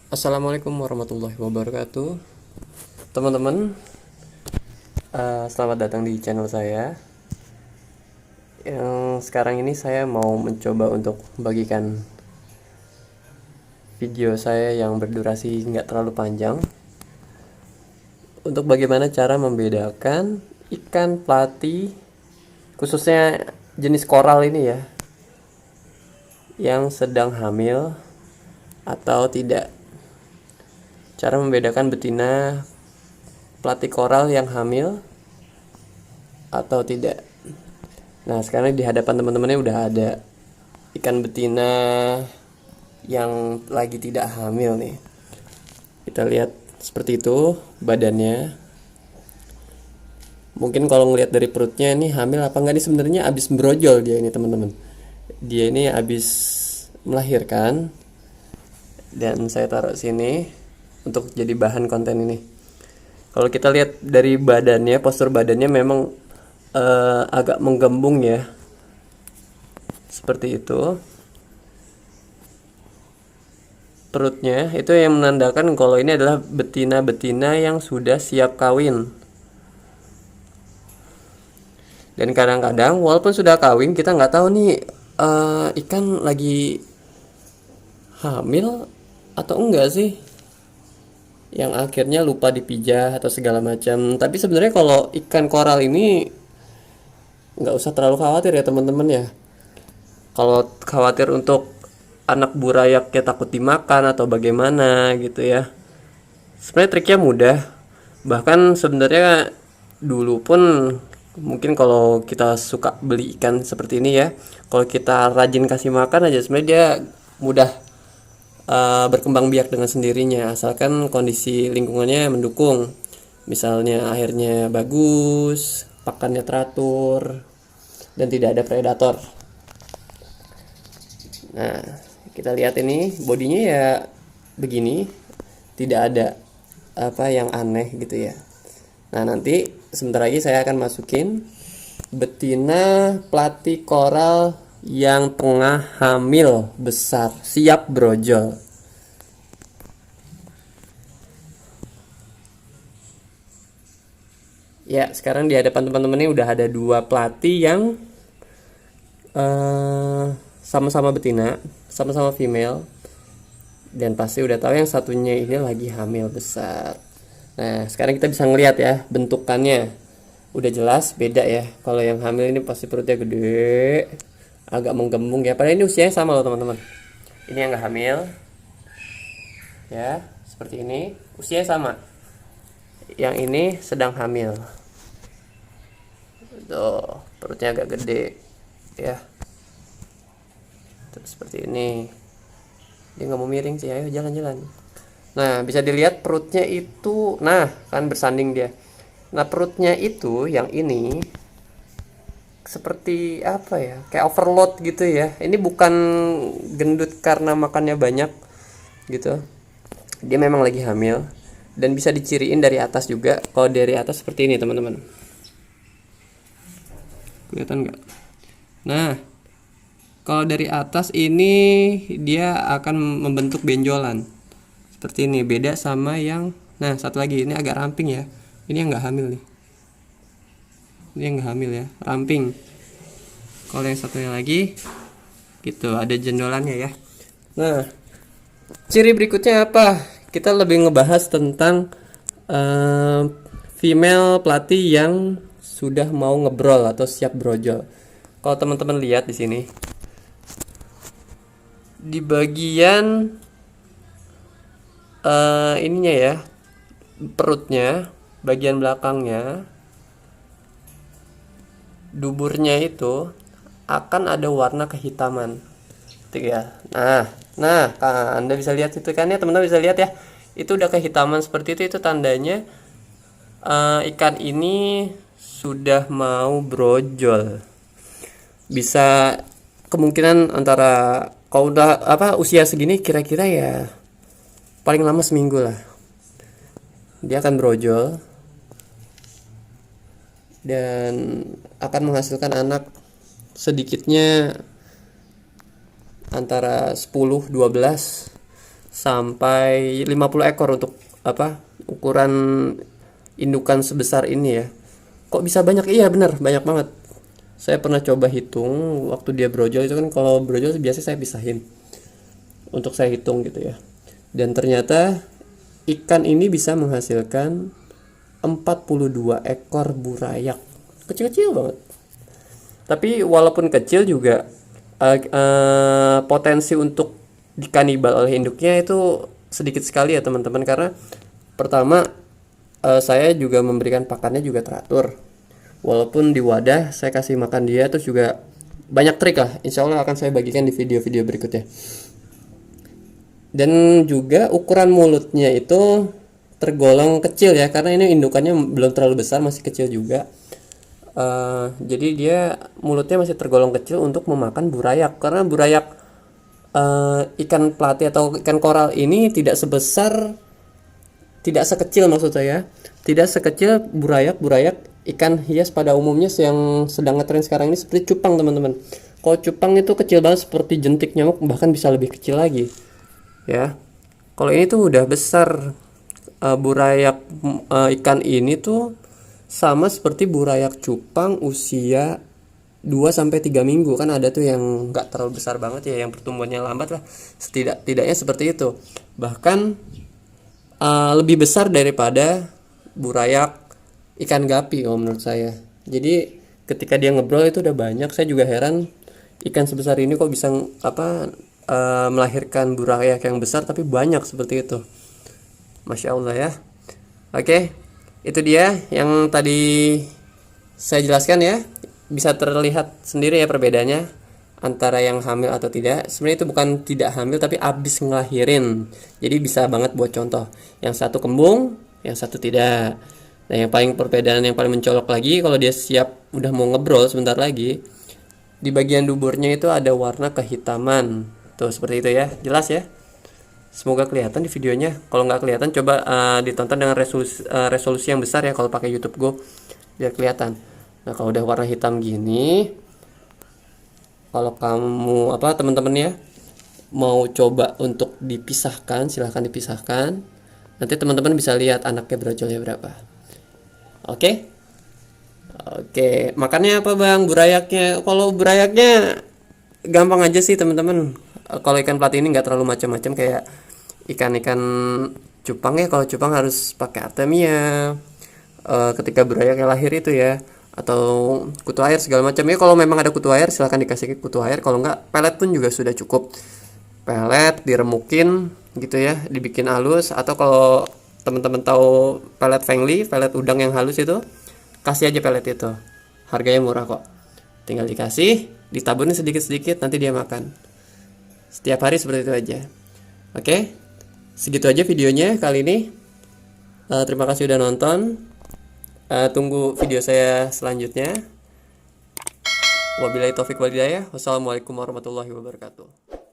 Assalamualaikum warahmatullahi wabarakatuh, teman-teman. Selamat datang di channel saya. Yang sekarang ini saya mau mencoba untuk membagikan video saya yang berdurasi nggak terlalu panjang, untuk bagaimana cara membedakan ikan platy, khususnya jenis koral ini ya, yang sedang hamil atau tidak. Cara membedakan betina platy koral yang hamil atau tidak. Nah, sekarang di hadapan teman-temannya udah ada ikan betina yang lagi tidak hamil nih. Kita lihat seperti itu badannya. Mungkin kalau ngelihat dari perutnya ini hamil apa enggak, nih sebenarnya abis brojol dia ini, teman-teman. Dia ini abis melahirkan dan saya taruh sini untuk jadi bahan konten ini. Kalau kita lihat dari badannya, postur badannya memang agak menggembung ya, seperti itu. Perutnya itu yang menandakan kalau ini adalah betina-betina yang sudah siap kawin. Dan kadang-kadang walaupun sudah kawin, kita nggak tahu nih ikan lagi hamil atau enggak sih, yang akhirnya lupa dipijah atau segala macam. Tapi sebenarnya kalau ikan koral ini nggak usah terlalu khawatir ya, teman-teman ya. Kalau khawatir untuk anak burayaknya takut dimakan atau bagaimana gitu ya, sebenarnya triknya mudah. Bahkan sebenarnya dulu pun mungkin kalau kita suka beli ikan seperti ini ya, kalau kita rajin kasih makan aja sebenarnya dia mudah berkembang biak dengan sendirinya, asalkan kondisi lingkungannya mendukung. Misalnya airnya bagus, pakannya teratur, dan tidak ada predator. Nah, kita lihat ini bodinya ya begini, tidak ada apa yang aneh gitu ya. Nah, nanti sebentar lagi saya akan masukin betina platy koral yang tengah hamil besar, siap brojol. Ya, sekarang di hadapan teman-teman ini udah ada dua platy yang sama-sama betina, sama-sama female, dan pasti udah tahu yang satunya ini lagi hamil besar. Nah, sekarang kita bisa ngelihat ya bentukannya, udah jelas beda ya. Kalau yang hamil ini pasti perutnya gede, agak menggembung ya. Padahal ini usianya sama loh, teman-teman. Ini yang nggak hamil, ya seperti ini, usianya sama. Yang ini sedang hamil. Tuh, perutnya agak gede, ya. Tuh, seperti ini. Dia nggak mau miring sih, ayo jalan-jalan. Nah, bisa dilihat perutnya itu, nah kan bersanding dia. Nah, perutnya itu yang ini seperti apa ya, kayak overload gitu ya. Ini bukan gendut karena makannya banyak gitu, dia memang lagi hamil. Dan bisa diciriin dari atas juga. Kalau dari atas seperti ini, teman-teman, kelihatan nggak? Nah, kalau dari atas ini dia akan membentuk benjolan seperti ini, beda sama yang, nah satu lagi ini agak ramping ya. Ini yang nggak hamil nih, ini yang nggak hamil ya, ramping. Kalau yang satunya lagi gitu, ada jendolannya ya. Nah, ciri berikutnya apa? Kita lebih ngebahas tentang female platy yang sudah mau ngebrol atau siap brojol. Kalau teman-teman lihat di sini, di bagian ininya ya, perutnya, bagian belakangnya, duburnya itu akan ada warna kehitaman. Gitu ya. Nah, Anda bisa lihat itu kan ya, teman-teman bisa lihat ya. Itu udah kehitaman seperti itu tandanya ikan ini sudah mau brojol. Bisa kemungkinan antara, kalau udah apa usia segini kira-kira ya paling lama seminggu lah dia akan brojol dan akan menghasilkan anak sedikitnya antara 10, 12 sampai 50 ekor untuk apa ukuran indukan sebesar ini ya. Kok bisa banyak? Iya bener, banyak banget. Saya pernah coba hitung waktu dia brojol itu kan, kalau brojol biasanya saya pisahin untuk saya hitung gitu ya. Dan ternyata ikan ini bisa menghasilkan 42 ekor burayak. Kecil-kecil banget. Tapi walaupun kecil juga potensi untuk dikanibal oleh induknya itu sedikit sekali ya teman-teman, karena pertama saya juga memberikan pakannya juga teratur. Walaupun di wadah saya kasih makan dia, terus juga banyak trik lah. Insya Allah akan saya bagikan di video-video berikutnya. Dan juga ukuran mulutnya itu tergolong kecil ya, karena ini indukannya belum terlalu besar, masih kecil juga. Jadi dia mulutnya masih tergolong kecil untuk memakan burayak, karena burayak ikan pelati atau ikan koral ini tidak sekecil, maksud saya tidak sekecil burayak ikan hias pada umumnya yang sedang ngetren sekarang ini, seperti cupang teman-teman. Kalau cupang itu kecil banget seperti jentik nyamuk, bahkan bisa lebih kecil lagi ya. Kalau ini tuh udah besar. Burayak ikan ini tuh sama seperti burayak cupang usia 2-3 minggu. Kan ada tuh yang nggak terlalu besar banget ya, yang pertumbuhannya lambat lah, setidaknya seperti itu. Bahkan lebih besar daripada burayak ikan gapi kalau menurut saya. Jadi ketika dia ngebrol itu udah banyak. Saya juga heran ikan sebesar ini kok bisa melahirkan burayak yang besar tapi banyak seperti itu. Masya Allah ya. Oke, itu dia yang tadi saya jelaskan ya. Bisa terlihat sendiri ya perbedaannya antara yang hamil atau tidak. Sebenarnya itu bukan tidak hamil tapi abis ngelahirin. Jadi bisa banget buat contoh. Yang satu kembung, yang satu tidak. Nah, yang paling perbedaan yang paling mencolok lagi, kalau dia siap udah mau ngebrol sebentar lagi, di bagian duburnya itu ada warna kehitaman. Tuh seperti itu ya. Jelas ya? Semoga kelihatan di videonya. Kalau nggak kelihatan coba ditonton dengan resolusi yang besar ya kalau pakai YouTube Go, biar kelihatan. Nah, kalau udah warna hitam gini, kalau kamu teman-teman ya mau coba untuk dipisahkan, silahkan dipisahkan. Nanti teman-teman bisa lihat anaknya brojolnya berapa. Oke? Oke, makannya apa Bang? Burayaknya. Kalau burayaknya gampang aja sih teman-teman. Kalau ikan pelati ini nggak terlalu macam-macam kayak ikan-ikan cupang ya. Kalau cupang harus pakai artemia ketika burayaknya lahir itu ya, atau kutu air segala macam ya. Kalau memang ada kutu air silahkan dikasih kutu air, kalau nggak pelet pun juga sudah cukup. Pelet diremukin gitu ya, dibikin halus, atau kalau teman-teman tahu pelet fengli, pelet udang yang halus itu, kasih aja pelet itu. Harganya murah kok. Tinggal dikasih, ditaburin sedikit-sedikit, nanti dia makan. Setiap hari seperti itu aja. Oke, segitu aja videonya kali ini. Terima kasih udah nonton. Tunggu video saya selanjutnya. Wabillahi taufik wal hidayah. Wassalamualaikum warahmatullahi wabarakatuh.